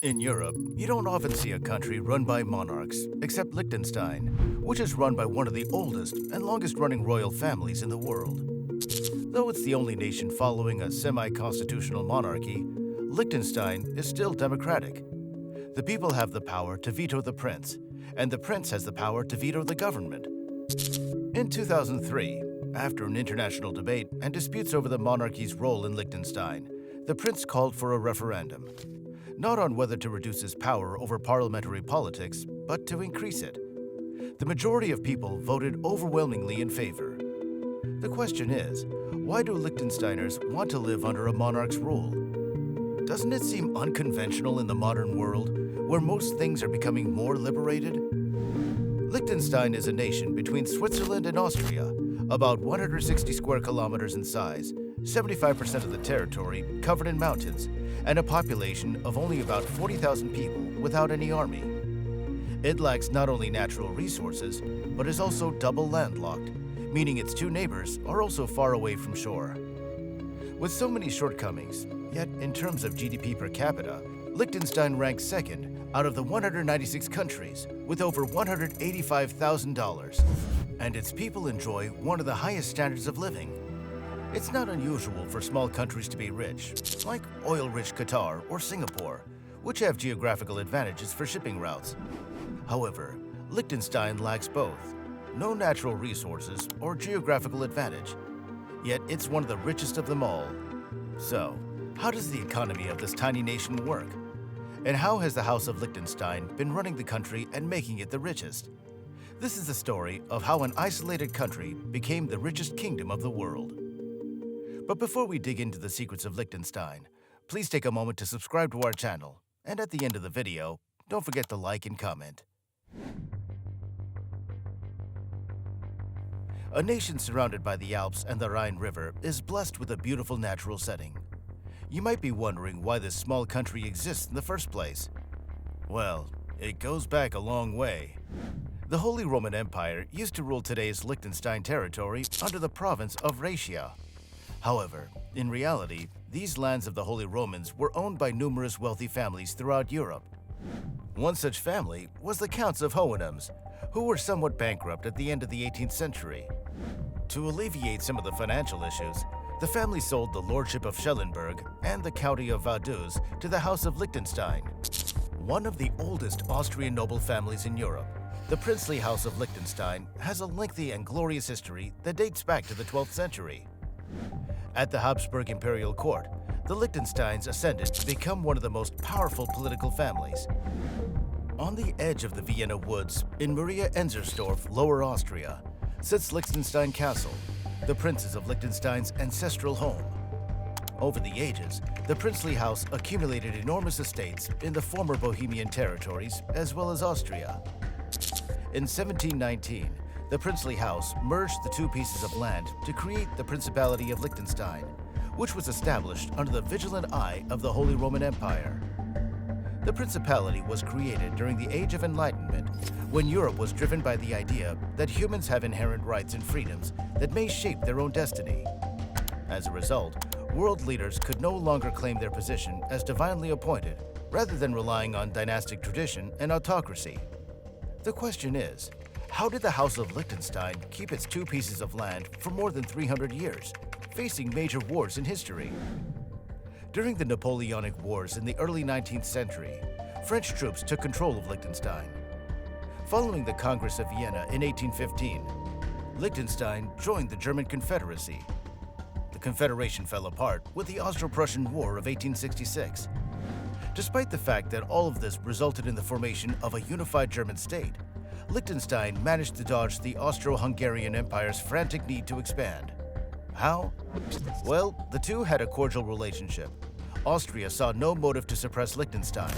In Europe, you don't often see a country run by monarchs, except Liechtenstein, which is run by one of the oldest and longest-running royal families in the world. Though it's the only nation following a semi-constitutional monarchy, Liechtenstein is still democratic. The people have the power to veto the prince, and the prince has the power to veto the government. In 2003, after an international debate and disputes over the monarchy's role in Liechtenstein, the prince called for a referendum. Not on whether to reduce his power over parliamentary politics, but to increase it. The majority of people voted overwhelmingly in favor. The question is, why do Liechtensteiners want to live under a monarch's rule? Doesn't it seem unconventional in the modern world, where most things are becoming more liberated? Liechtenstein is a nation between Switzerland and Austria, about 160 square kilometers in size, 75% of the territory covered in mountains, and a population of only about 40,000 people without any army. It lacks not only natural resources, but is also double landlocked, meaning its two neighbors are also far away from shore. With so many shortcomings, yet in terms of GDP per capita, Liechtenstein ranks second out of the 196 countries with over $185,000, and its people enjoy one of the highest standards of living. It's not unusual for small countries to be rich, like oil-rich Qatar or Singapore, which have geographical advantages for shipping routes. However, Liechtenstein lacks both, no natural resources or geographical advantage, yet it's one of the richest of them all. So, how does the economy of this tiny nation work? And how has the House of Liechtenstein been running the country and making it the richest? This is the story of how an isolated country became the richest kingdom of the world. But before we dig into the secrets of Liechtenstein, please take a moment to subscribe to our channel, and at the end of the video, don't forget to like and comment. A nation surrounded by the Alps and the Rhine River is blessed with a beautiful natural setting. You might be wondering why this small country exists in the first place. Well, it goes back a long way. The Holy Roman Empire used to rule today's Liechtenstein territory under the province of Richest. However, in reality, these lands of the Holy Romans were owned by numerous wealthy families throughout Europe. One such family was the Counts of Hohenems, who were somewhat bankrupt at the end of the 18th century. To alleviate some of the financial issues, the family sold the lordship of Schellenberg and the county of Vaduz to the House of Liechtenstein, one of the oldest Austrian noble families in Europe. The princely House of Liechtenstein has a lengthy and glorious history that dates back to the 12th century. At the Habsburg imperial court, the Liechtensteins ascended to become one of the most powerful political families. On the edge of the Vienna woods, in Maria Enzersdorf, Lower Austria, sits Liechtenstein Castle, the princes of Liechtenstein's ancestral home. Over the ages, the princely house accumulated enormous estates in the former Bohemian territories as well as Austria. In 1719, the princely house merged the two pieces of land to create the Principality of Liechtenstein, which was established under the vigilant eye of the Holy Roman Empire. The Principality was created during the Age of Enlightenment, when Europe was driven by the idea that humans have inherent rights and freedoms that may shape their own destiny. As a result, world leaders could no longer claim their position as divinely appointed, rather than relying on dynastic tradition and autocracy. The question is, how did the House of Liechtenstein keep its two pieces of land for more than 300 years, facing major wars in history? During the Napoleonic Wars in the early 19th century, French troops took control of Liechtenstein. Following the Congress of Vienna in 1815, Liechtenstein joined the German Confederacy. The Confederation fell apart with the Austro-Prussian War of 1866. Despite the fact that all of this resulted in the formation of a unified German state, Liechtenstein managed to dodge the Austro-Hungarian Empire's frantic need to expand. How? Well, the two had a cordial relationship. Austria saw no motive to suppress Liechtenstein,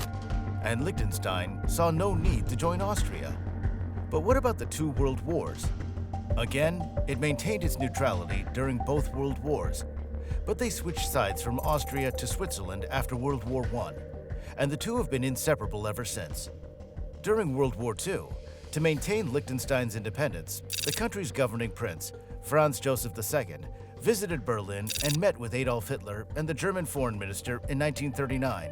and Liechtenstein saw no need to join Austria. But what about the two world wars? Again, it maintained its neutrality during both world wars, but they switched sides from Austria to Switzerland after World War I, and the two have been inseparable ever since. During World War II, to maintain Liechtenstein's independence, the country's governing prince, Franz Joseph II, visited Berlin and met with Adolf Hitler and the German foreign minister in 1939.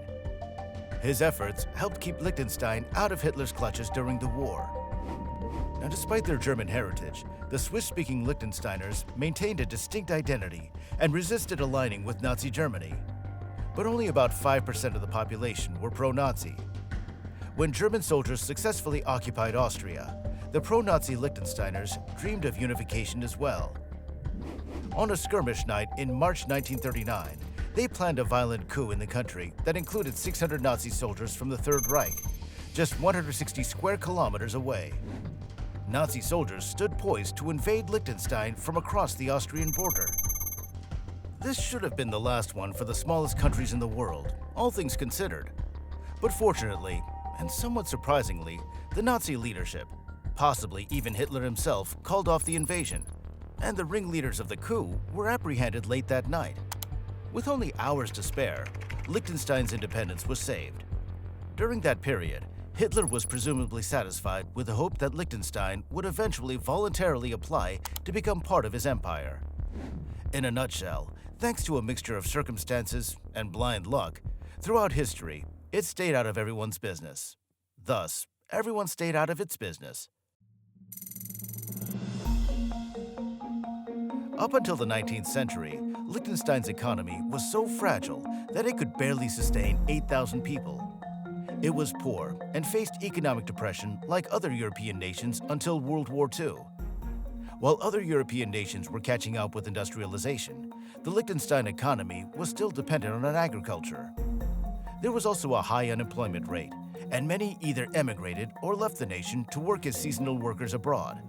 His efforts helped keep Liechtenstein out of Hitler's clutches during the war. Now, despite their German heritage, the Swiss-speaking Liechtensteiners maintained a distinct identity and resisted aligning with Nazi Germany. But only about 5% of the population were pro-Nazi. When German soldiers successfully occupied Austria, the pro-Nazi Liechtensteiners dreamed of unification as well. On a skirmish night in March 1939, they planned a violent coup in the country that included 600 Nazi soldiers from the Third Reich, just 160 square kilometers away. Nazi soldiers stood poised to invade Liechtenstein from across the Austrian border. This should have been the last one for the smallest countries in the world, all things considered. But fortunately, and somewhat surprisingly, the Nazi leadership, possibly even Hitler himself, called off the invasion, and the ringleaders of the coup were apprehended late that night. With only hours to spare, Liechtenstein's independence was saved. During that period, Hitler was presumably satisfied with the hope that Liechtenstein would eventually voluntarily apply to become part of his empire. In a nutshell, thanks to a mixture of circumstances and blind luck, throughout history, it stayed out of everyone's business. Thus, everyone stayed out of its business. Up until the 19th century, Liechtenstein's economy was so fragile that it could barely sustain 8,000 people. It was poor and faced economic depression like other European nations until World War II. While other European nations were catching up with industrialization, the Liechtenstein economy was still dependent on agriculture. There was also a high unemployment rate, and many either emigrated or left the nation to work as seasonal workers abroad.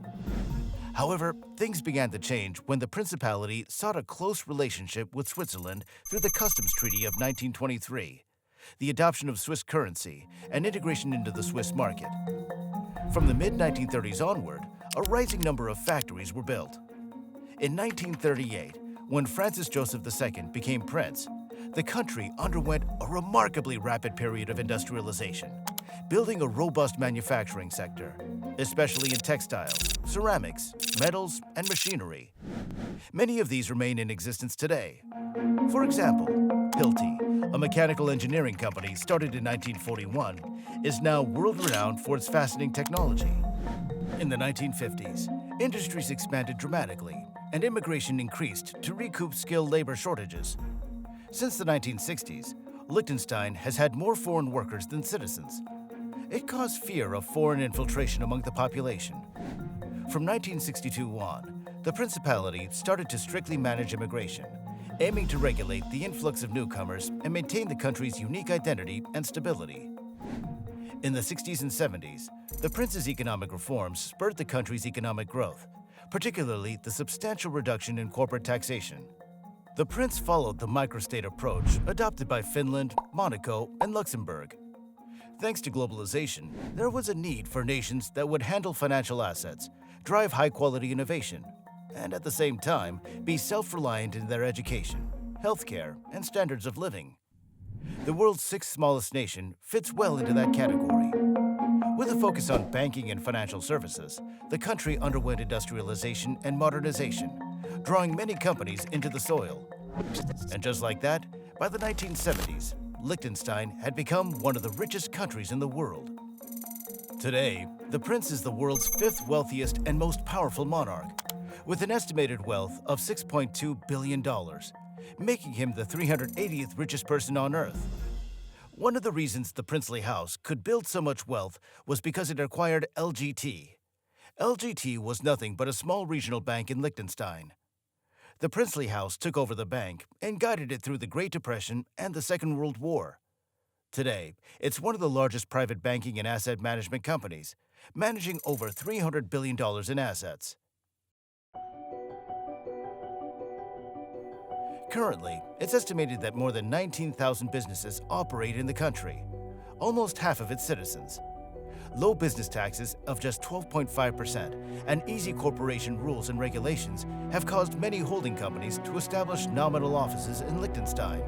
However, things began to change when the Principality sought a close relationship with Switzerland through the Customs Treaty of 1923, the adoption of Swiss currency, and integration into the Swiss market. From the mid-1930s onward, a rising number of factories were built. In 1938, when Francis Joseph II became prince, the country underwent a remarkably rapid period of industrialization, building a robust manufacturing sector, especially in textiles, ceramics, metals, and machinery. Many of these remain in existence today. For example, Hilti, a mechanical engineering company started in 1941, is now world-renowned for its fascinating technology. In the 1950s, industries expanded dramatically, and immigration increased to recoup skilled labor shortages. Since the 1960s, Liechtenstein has had more foreign workers than citizens. It caused fear of foreign infiltration among the population. From 1962 on, the Principality started to strictly manage immigration, aiming to regulate the influx of newcomers and maintain the country's unique identity and stability. In the 60s and 70s, the prince's economic reforms spurred the country's economic growth, particularly the substantial reduction in corporate taxation. The prince followed the microstate approach adopted by Finland, Monaco, and Luxembourg. Thanks to globalization, there was a need for nations that would handle financial assets, drive high-quality innovation, and at the same time, be self-reliant in their education, healthcare, and standards of living. The world's sixth smallest nation fits well into that category. With a focus on banking and financial services, the country underwent industrialization and modernization, drawing many companies into the soil. And just like that, by the 1970s, Liechtenstein had become one of the richest countries in the world. Today, the prince is the world's fifth wealthiest and most powerful monarch, with an estimated wealth of $6.2 billion, making him the 380th richest person on Earth. One of the reasons the princely house could build so much wealth was because it acquired LGT. LGT was nothing but a small regional bank in Liechtenstein. The princely house took over the bank and guided it through the Great Depression and the Second World War. Today, it's one of the largest private banking and asset management companies, managing over $300 billion in assets. Currently, it's estimated that more than 19,000 businesses operate in the country, almost half of its citizens. Low business taxes of just 12.5% and easy corporation rules and regulations have caused many holding companies to establish nominal offices in Liechtenstein.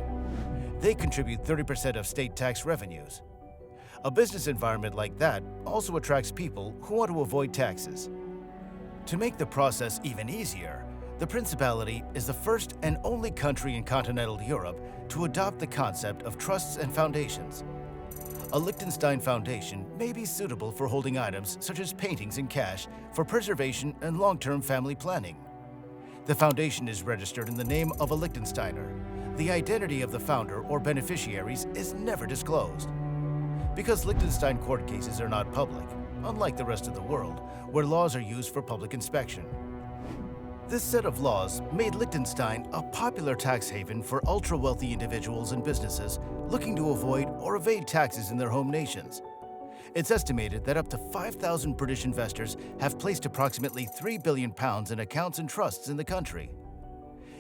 They contribute 30% of state tax revenues. A business environment like that also attracts people who want to avoid taxes. To make the process even easier, the Principality is the first and only country in continental Europe to adopt the concept of trusts and foundations. A Liechtenstein foundation may be suitable for holding items such as paintings and cash for preservation and long-term family planning. The foundation is registered in the name of a Liechtensteiner. The identity of the founder or beneficiaries is never disclosed. Because Liechtenstein court cases are not public, unlike the rest of the world, where laws are used for public inspection. This set of laws made Liechtenstein a popular tax haven for ultra-wealthy individuals and businesses looking to avoid or evade taxes in their home nations. It's estimated that up to 5,000 British investors have placed approximately £3 billion in accounts and trusts in the country.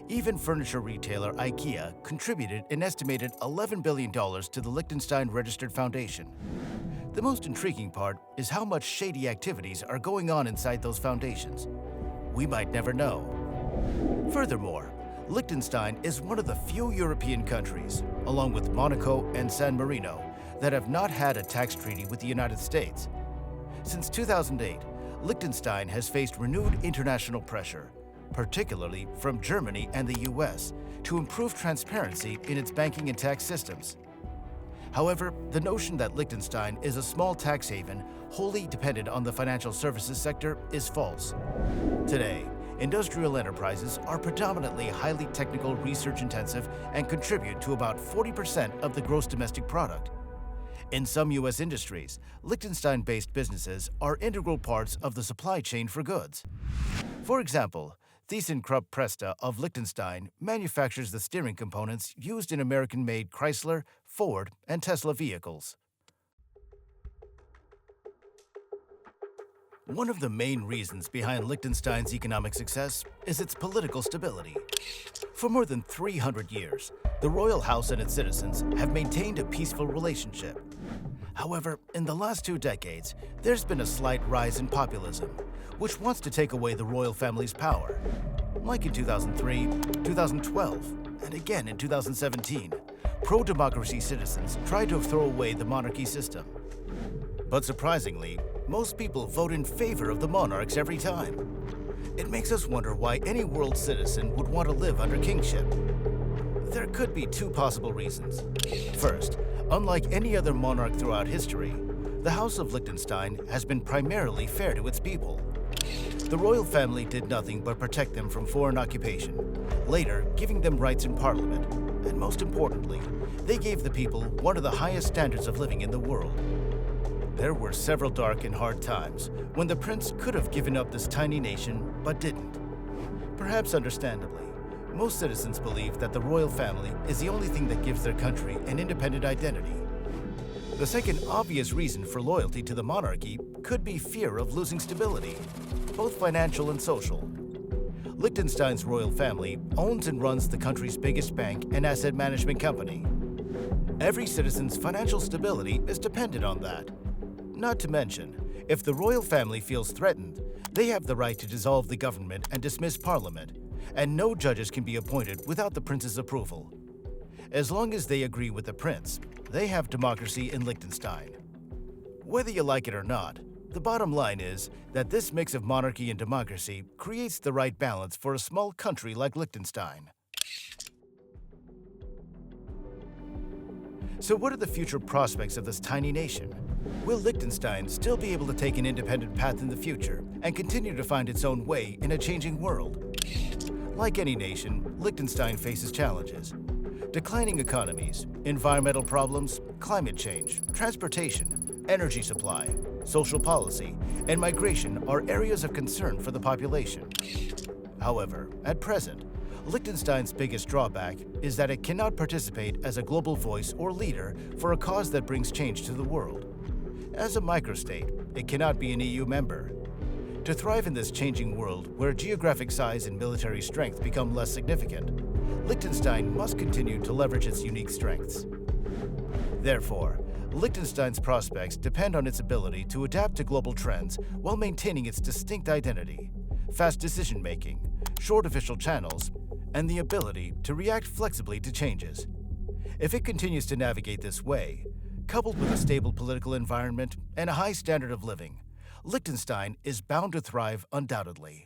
Even furniture retailer IKEA contributed an estimated $11 billion to the Liechtenstein Registered Foundation. The most intriguing part is how much shady activities are going on inside those foundations. We might never know. Furthermore, Liechtenstein is one of the few European countries, along with Monaco and San Marino, that have not had a tax treaty with the United States. Since 2008, Liechtenstein has faced renewed international pressure, particularly from Germany and the US, to improve transparency in its banking and tax systems. However, the notion that Liechtenstein is a small tax haven wholly dependent on the financial services sector is false. Today, industrial enterprises are predominantly highly technical, research-intensive, and contribute to about 40% of the gross domestic product. In some U.S. industries, Liechtenstein-based businesses are integral parts of the supply chain for goods. For example, ThyssenKrupp Presta of Liechtenstein manufactures the steering components used in American-made Chrysler, Ford, and Tesla vehicles. One of the main reasons behind Liechtenstein's economic success is its political stability. For more than 300 years, the royal house and its citizens have maintained a peaceful relationship. However, in the last 2 decades, there's been a slight rise in populism, which wants to take away the royal family's power. Like in 2003, 2012, and again in 2017, pro-democracy citizens tried to throw away the monarchy system. But surprisingly, most people vote in favor of the monarchs every time. It makes us wonder why any world citizen would want to live under kingship. There could be 2 possible reasons. First, unlike any other monarch throughout history, the House of Liechtenstein has been primarily fair to its people. The royal family did nothing but protect them from foreign occupation, later giving them rights in parliament, and most importantly, they gave the people one of the highest standards of living in the world. There were several dark and hard times when the prince could have given up this tiny nation, but didn't. Perhaps understandably, most citizens believe that the royal family is the only thing that gives their country an independent identity. The second obvious reason for loyalty to the monarchy could be fear of losing stability, both financial and social. Liechtenstein's royal family owns and runs the country's biggest bank and asset management company. Every citizen's financial stability is dependent on that. Not to mention, if the royal family feels threatened, they have the right to dissolve the government and dismiss parliament, and no judges can be appointed without the prince's approval. As long as they agree with the prince, they have democracy in Liechtenstein. Whether you like it or not, the bottom line is that this mix of monarchy and democracy creates the right balance for a small country like Liechtenstein. So what are the future prospects of this tiny nation? Will Liechtenstein still be able to take an independent path in the future and continue to find its own way in a changing world? Like any nation, Liechtenstein faces challenges. Declining economies, environmental problems, climate change, transportation, energy supply, social policy, and migration are areas of concern for the population. However, at present, Liechtenstein's biggest drawback is that it cannot participate as a global voice or leader for a cause that brings change to the world. As a microstate, it cannot be an EU member. To thrive in this changing world where geographic size and military strength become less significant, Liechtenstein must continue to leverage its unique strengths. Therefore, Liechtenstein's prospects depend on its ability to adapt to global trends while maintaining its distinct identity, fast decision-making, short official channels, and the ability to react flexibly to changes. If it continues to navigate this way, coupled with a stable political environment and a high standard of living, Liechtenstein is bound to thrive undoubtedly.